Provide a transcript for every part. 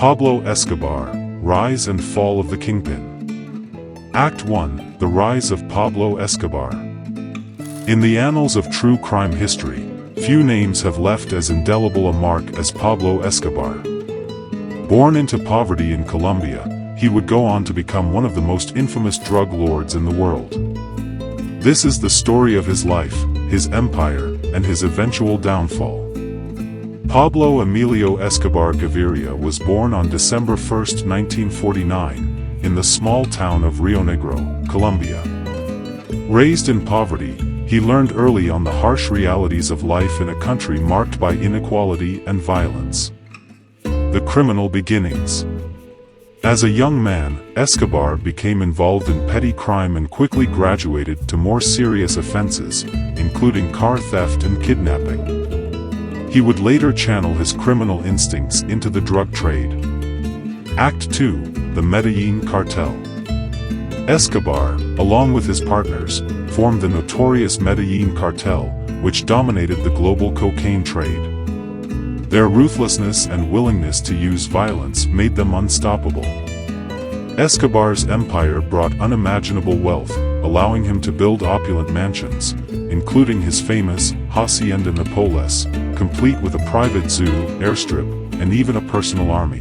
Pablo Escobar, Rise and Fall of the Kingpin. Act 1, The Rise of Pablo Escobar. In the annals of true crime history, few names have left as indelible a mark as Pablo Escobar. Born into poverty in Colombia, he would go on to become one of the most infamous drug lords in the world. This is the story of his life, his empire, and his eventual downfall. Pablo Emilio Escobar Gaviria was born on December 1, 1949, in the small town of Rio Negro, Colombia. Raised in poverty, he learned early on the harsh realities of life in a country marked by inequality and violence. The criminal beginnings. As a young man, Escobar became involved in petty crime and quickly graduated to more serious offenses, including car theft and kidnapping. He would later channel his criminal instincts into the drug trade. Act 2, The Medellin Cartel. Escobar, along with his partners, formed the notorious Medellin cartel, which dominated the global cocaine trade. Their ruthlessness and willingness to use violence made them unstoppable. Escobar's empire brought unimaginable wealth, allowing him to build opulent mansions, including his famous Hacienda Nápoles, complete with a private zoo, airstrip, and even a personal army.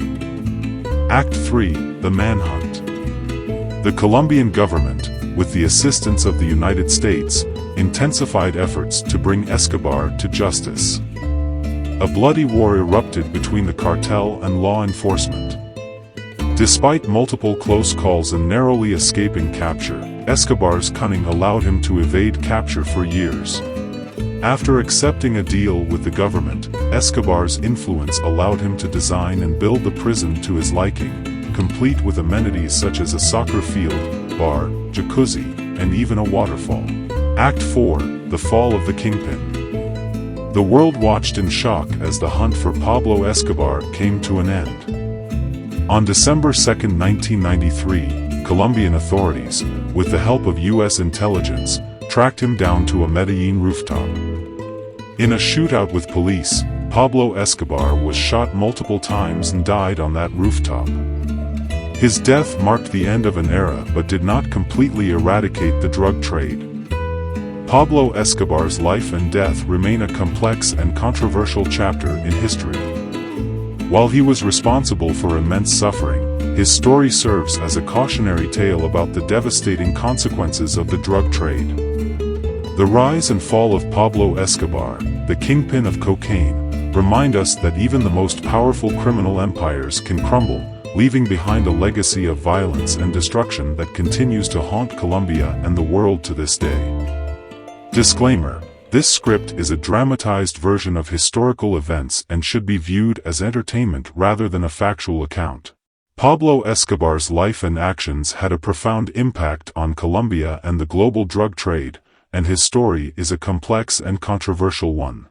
Act 3, The Manhunt. The Colombian government, with the assistance of the United States, intensified efforts to bring Escobar to justice. A bloody war erupted between the cartel and law enforcement. Despite multiple close calls and narrowly escaping capture, Escobar's cunning allowed him to evade capture for years. After accepting a deal with the government, Escobar's influence allowed him to design and build the prison to his liking, complete with amenities such as a soccer field, bar, jacuzzi, and even a waterfall. Act 4, The Fall of the Kingpin. The world watched in shock as the hunt for Pablo Escobar came to an end. On December 2, 1993, Colombian authorities, with the help of U.S. intelligence, tracked him down to a Medellin rooftop. In a shootout with police, Pablo Escobar was shot multiple times and died on that rooftop. His death marked the end of an era but did not completely eradicate the drug trade. Pablo Escobar's life and death remain a complex and controversial chapter in history. While he was responsible for immense suffering, his story serves as a cautionary tale about the devastating consequences of the drug trade. The rise and fall of Pablo Escobar, the kingpin of cocaine, remind us that even the most powerful criminal empires can crumble, leaving behind a legacy of violence and destruction that continues to haunt Colombia and the world to this day. Disclaimer: this script is a dramatized version of historical events and should be viewed as entertainment rather than a factual account. Pablo Escobar's life and actions had a profound impact on Colombia and the global drug trade, and his story is a complex and controversial one.